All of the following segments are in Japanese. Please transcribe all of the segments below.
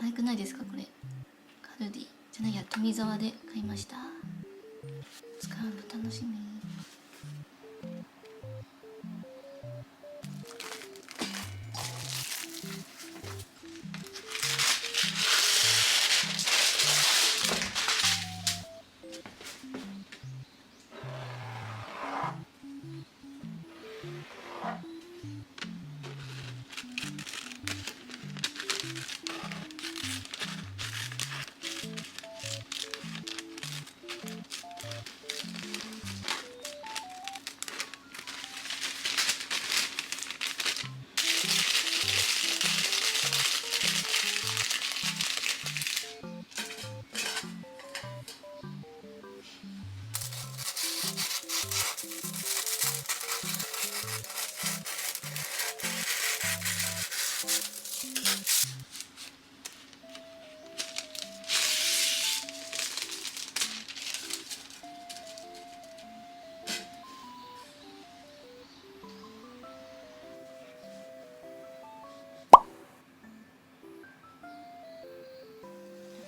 愛くないですかこれ。カルディじゃないや、富澤で買いました。使うの楽しみ。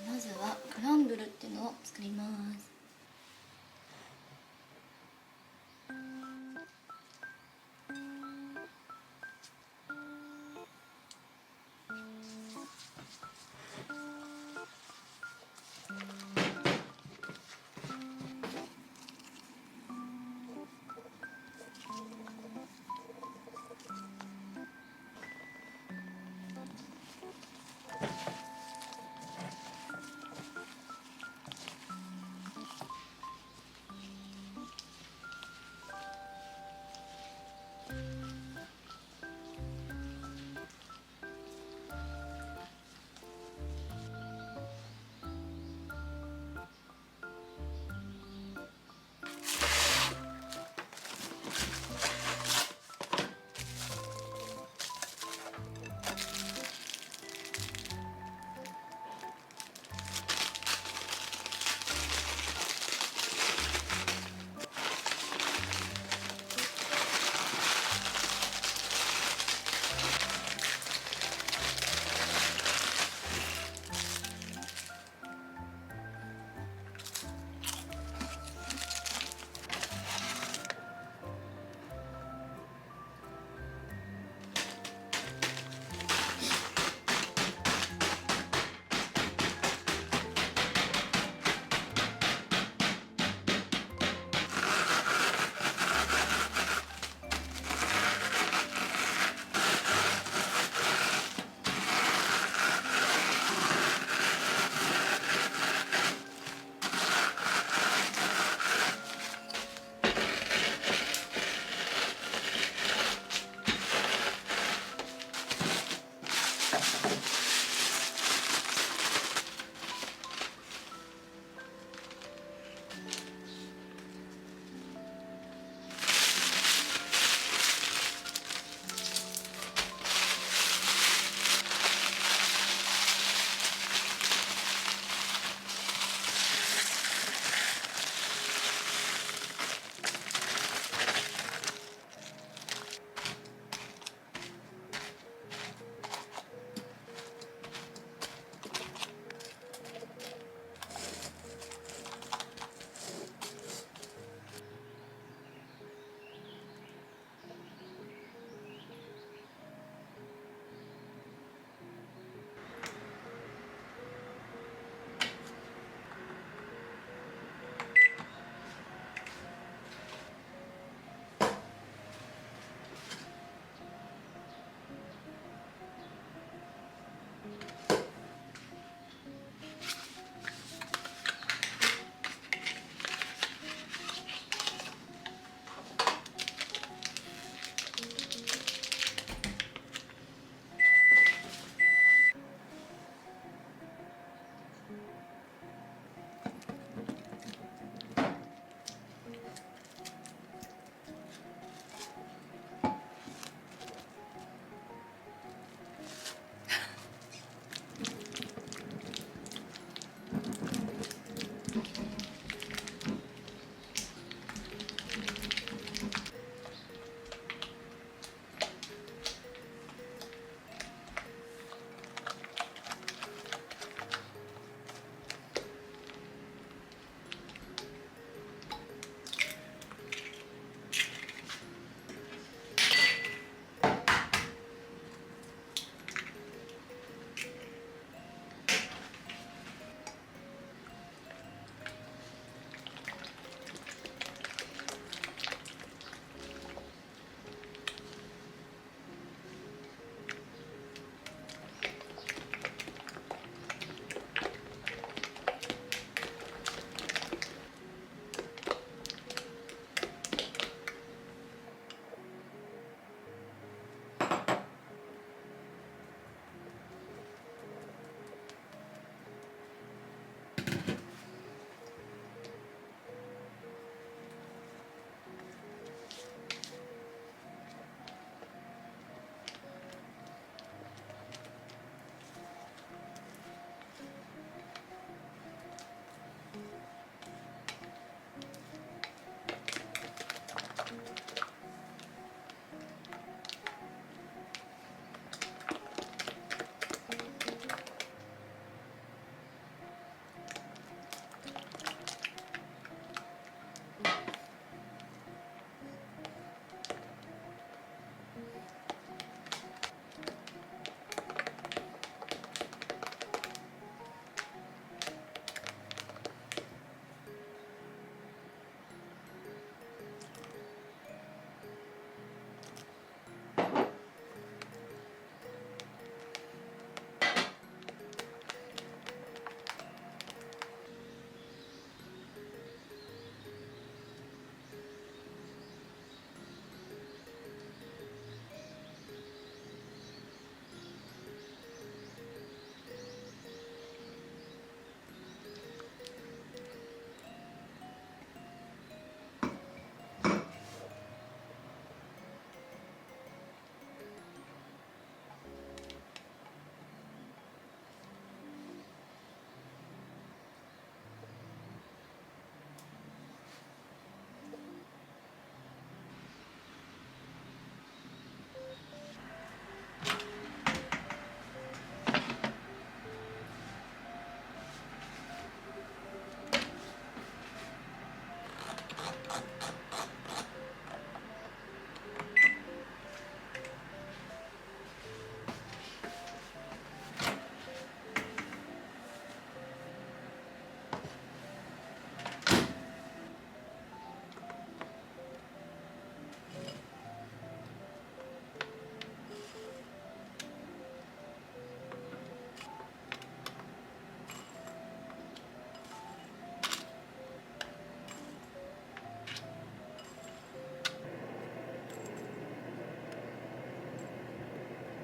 まずはクランブルっていうのを作ります。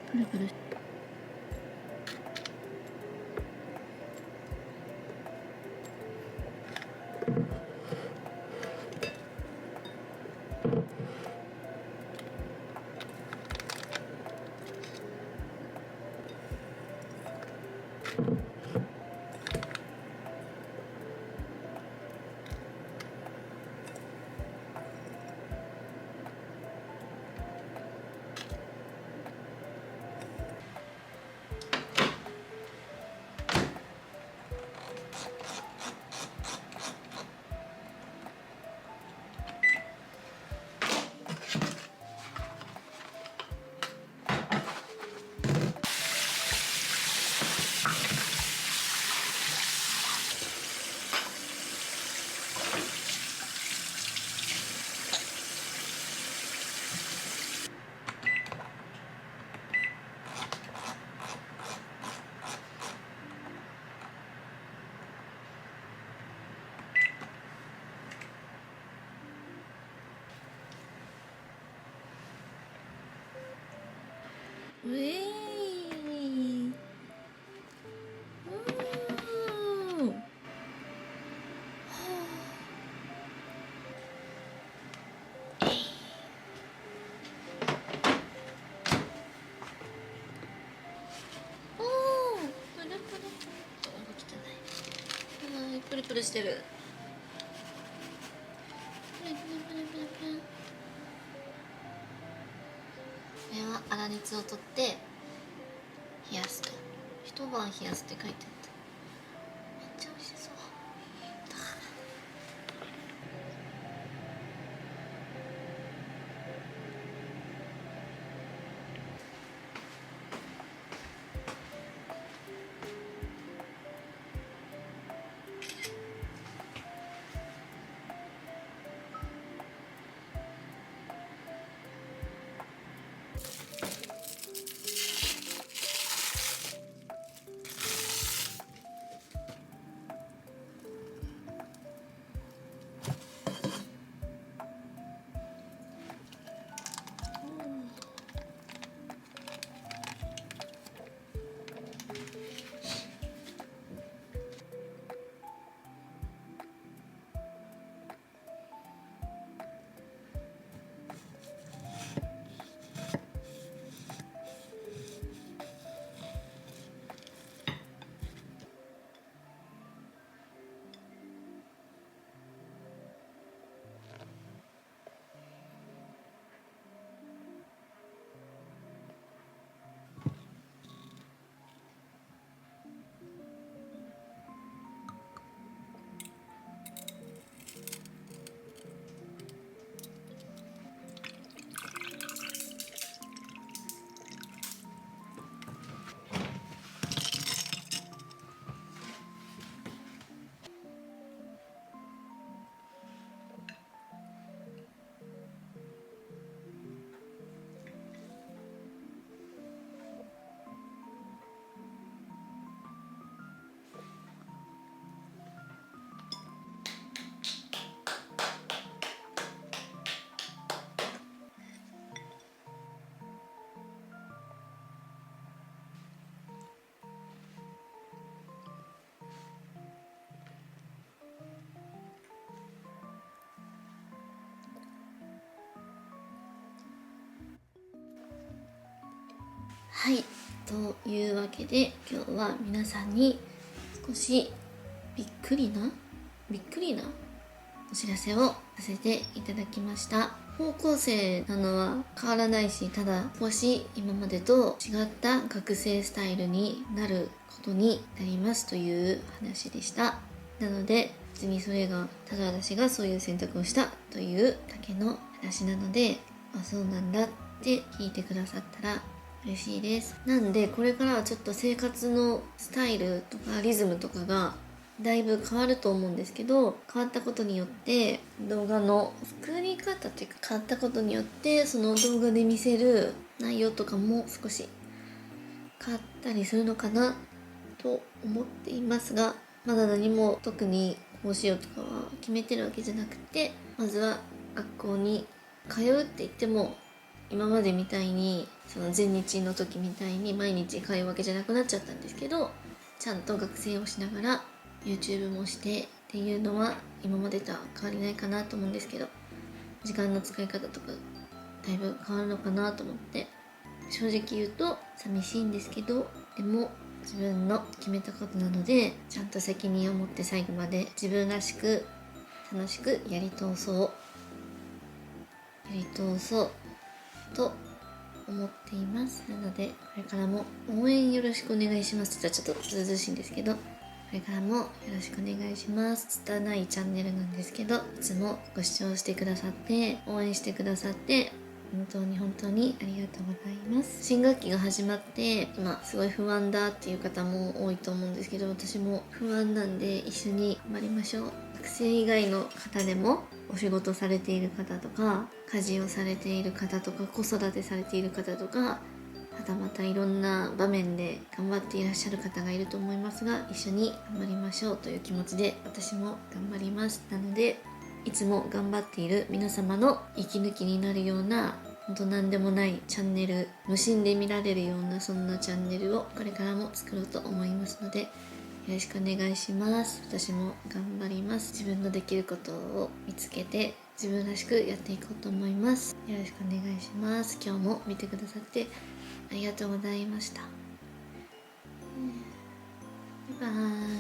プルプル。うえい。うん。はあ。おお、プルプルプル。汚い。はい、プルプルしてる。プルプルプルプルプル。これは粗熱を取って冷やすと。一晩冷やすって書いてあった。めっちゃ美味しそう。はい、というわけで今日は皆さんに少しびっくりなお知らせをさせていただきました。方向性なのは変わらないし、ただ少し今までと違った学生スタイルになることになりますという話でした。なので別にそれがただ私がそういう選択をしたというだけの話なので、あ、そうなんだって聞いてくださったら嬉しいです。なんでこれからはちょっと生活のスタイルとかリズムとかがだいぶ変わると思うんですけど、変わったことによって動画の作り方っていうか、変わったことによってその動画で見せる内容とかも少し変わったりするのかなと思っていますが、まだ何も特にこうしようとかは決めてるわけじゃなくて、まずは学校に通うって言っても今までみたいにその前日の時みたいに毎日通うわけじゃなくなっちゃったんですけど、ちゃんと学生をしながら YouTube もしてっていうのは今までとは変わりないかなと思うんですけど、時間の使い方とかだいぶ変わるのかなと思って、正直言うと寂しいんですけど、でも自分の決めたことなので、ちゃんと責任を持って最後まで自分らしく楽しくやり通そうと思っています。なのでこれからも応援よろしくお願いしますって言ったらちょっとずうずうしいんですけど、これからもよろしくお願いします。拙いチャンネルなんですけど、いつもご視聴してくださって応援してくださって本当にありがとうございます。新学期が始まって今すごい不安だっていう方も多いと思うんですけど、私も不安なんで一緒に頑張りましょう。学生以外の方でもお仕事されている方とか、家事をされている方とか、子育てされている方とか、はたまたいろんな場面で頑張っていらっしゃる方がいると思いますが、一緒に頑張りましょうという気持ちで私も頑張ります。なのでいつも頑張っている皆様の息抜きになるような、ほんと何でもないチャンネル、無心で見られるようなそんなチャンネルをこれからも作ろうと思いますので、よろしくお願いします。私も頑張ります。自分のできることを見つけて自分らしくやっていこうと思います。よろしくお願いします。今日も見てくださってありがとうございました。バイバーイ。